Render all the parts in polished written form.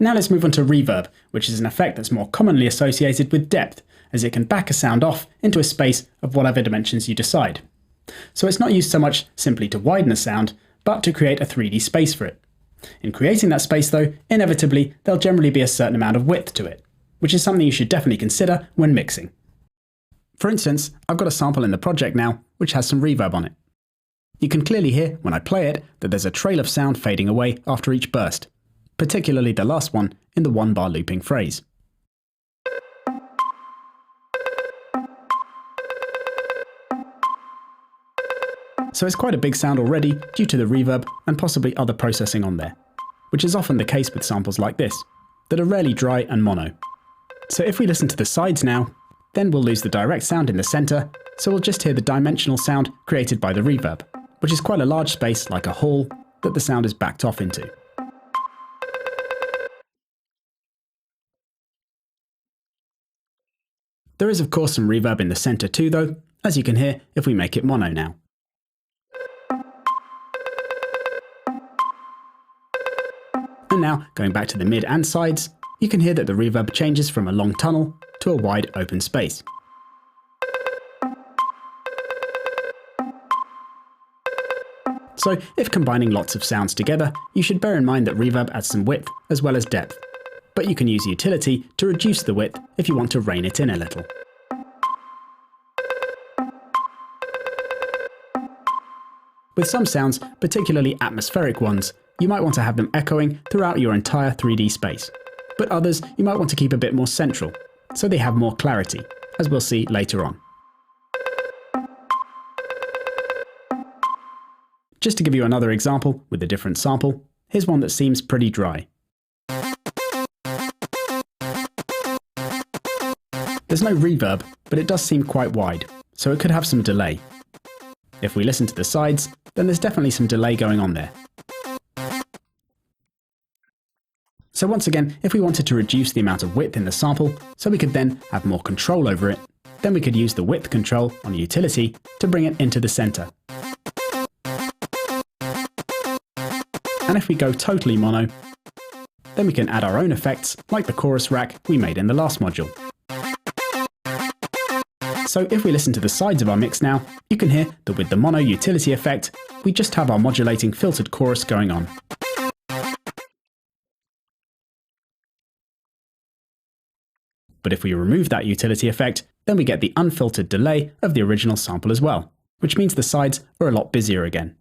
Now let's move on to reverb, which is an effect that's more commonly associated with depth, as it can back a sound off into a space of whatever dimensions you decide. So it's not used so much simply to widen a sound, but to create a 3D space for it. In creating that space though, inevitably there'll generally be a certain amount of width to it, which is something you should definitely consider when mixing. For instance, I've got a sample in the project now which has some reverb on it. You can clearly hear when I play it that there's a trail of sound fading away after each burst, particularly the last one in the 1-bar looping phrase. So it's quite a big sound already due to the reverb and possibly other processing on there, which is often the case with samples like this, that are rarely dry and mono. So if we listen to the sides now, then we'll lose the direct sound in the center, so we'll just hear the dimensional sound created by the reverb, which is quite a large space like a hall that the sound is backed off into. There is of course some reverb in the center too though, as you can hear if we make it mono now. And now, going back to the mid and sides, you can hear that the reverb changes from a long tunnel to a wide open space. So if combining lots of sounds together, you should bear in mind that reverb adds some width as well as depth, but you can use utility to reduce the width if you want to rein it in a little. With some sounds, particularly atmospheric ones, you might want to have them echoing throughout your entire 3D space, but others you might want to keep a bit more central, so they have more clarity, as we'll see later on. Just to give you another example with a different sample, here's one that seems pretty dry. There's no reverb, but it does seem quite wide, so it could have some delay. If we listen to the sides, then there's definitely some delay going on there. So once again, if we wanted to reduce the amount of width in the sample, so we could then have more control over it, then we could use the width control on utility to bring it into the center. And if we go totally mono, then we can add our own effects like the chorus rack we made in the last module. So if we listen to the sides of our mix now, you can hear that with the mono utility effect, we just have our modulating filtered chorus going on. But if we remove that utility effect, then we get the unfiltered delay of the original sample as well, which means the sides are a lot busier again.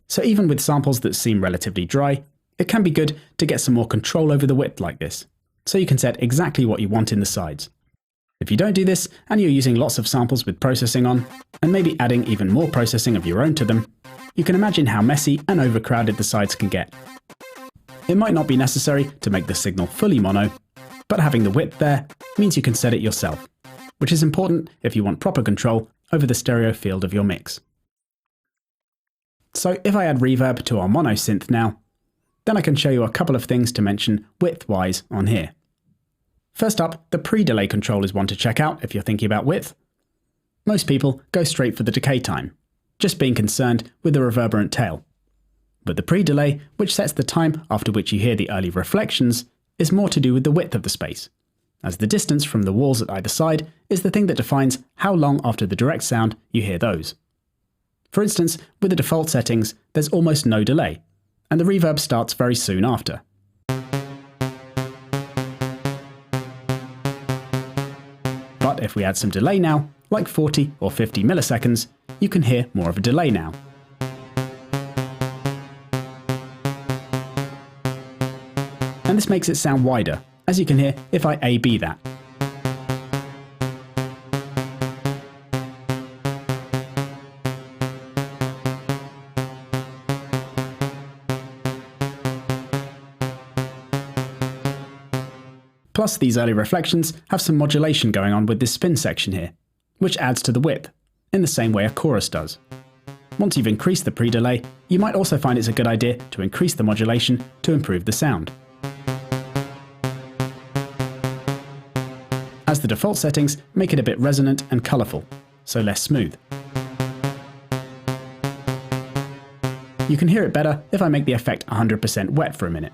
So even with samples that seem relatively dry, it can be good to get some more control over the width like this, so you can set exactly what you want in the sides. If you don't do this, and you're using lots of samples with processing on, and maybe adding even more processing of your own to them, you can imagine how messy and overcrowded the sides can get. It might not be necessary to make the signal fully mono, but having the width there means you can set it yourself, which is important if you want proper control over the stereo field of your mix. So if I add reverb to our mono synth now, then I can show you a couple of things to mention width-wise on here. First up, the pre-delay control is one to check out if you're thinking about width. Most people go straight for the decay time, just being concerned with the reverberant tail. But the pre-delay, which sets the time after which you hear the early reflections, is more to do with the width of the space, as the distance from the walls at either side is the thing that defines how long after the direct sound you hear those. For instance, with the default settings, there's almost no delay, and the reverb starts very soon after. But if we add some delay now, like 40 or 50 milliseconds, you can hear more of a delay now. And this makes it sound wider, as you can hear if I A-B that. Plus, these early reflections have some modulation going on with this spin section here, which adds to the width, in the same way a chorus does. Once you've increased the pre-delay, you might also find it's a good idea to increase the modulation to improve the sound. As the default settings make it a bit resonant and colourful, so less smooth. You can hear it better if I make the effect 100% wet for a minute.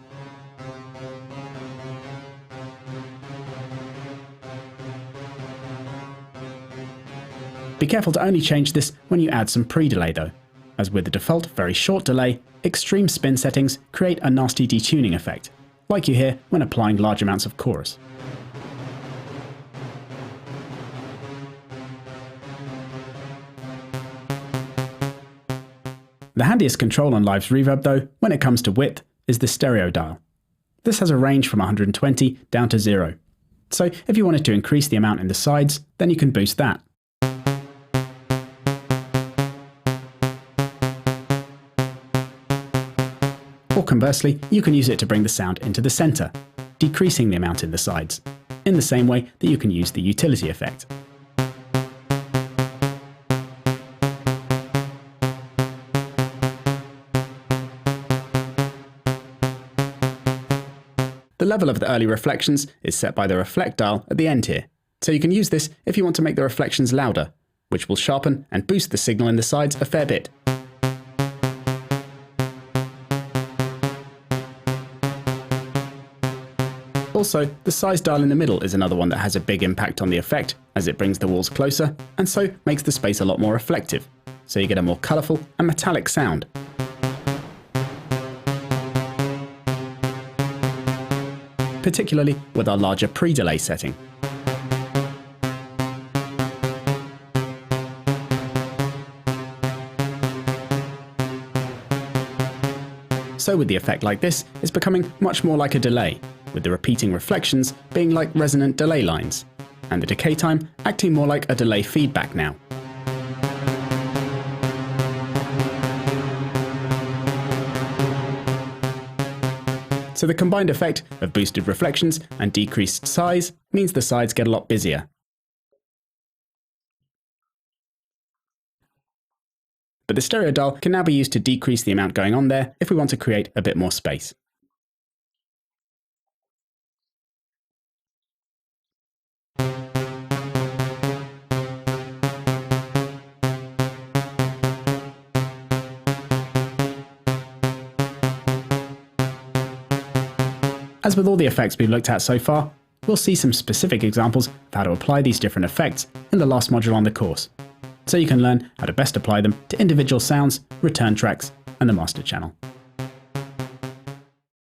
Be careful to only change this when you add some pre-delay though, as with the default very short delay, extreme spin settings create a nasty detuning effect, like you hear when applying large amounts of chorus. The handiest control on Live's Reverb though, when it comes to width, is the stereo dial. This has a range from 120 down to 0. So if you wanted to increase the amount in the sides, then you can boost that. Or conversely, you can use it to bring the sound into the center, decreasing the amount in the sides, in the same way that you can use the utility effect. The level of the early reflections is set by the reflect dial at the end here, so you can use this if you want to make the reflections louder, which will sharpen and boost the signal in the sides a fair bit. Also, the size dial in the middle is another one that has a big impact on the effect, as it brings the walls closer, and so makes the space a lot more reflective, so you get a more colourful and metallic sound. Particularly with our larger pre-delay setting. So with the effect like this, it's becoming much more like a delay, with the repeating reflections being like resonant delay lines, and the decay time acting more like a delay feedback now. So the combined effect of boosted reflections and decreased size means the sides get a lot busier. But the stereo dial can now be used to decrease the amount going on there if we want to create a bit more space. As with all the effects we've looked at so far, we'll see some specific examples of how to apply these different effects in the last module on the course, so you can learn how to best apply them to individual sounds, return tracks, and the master channel.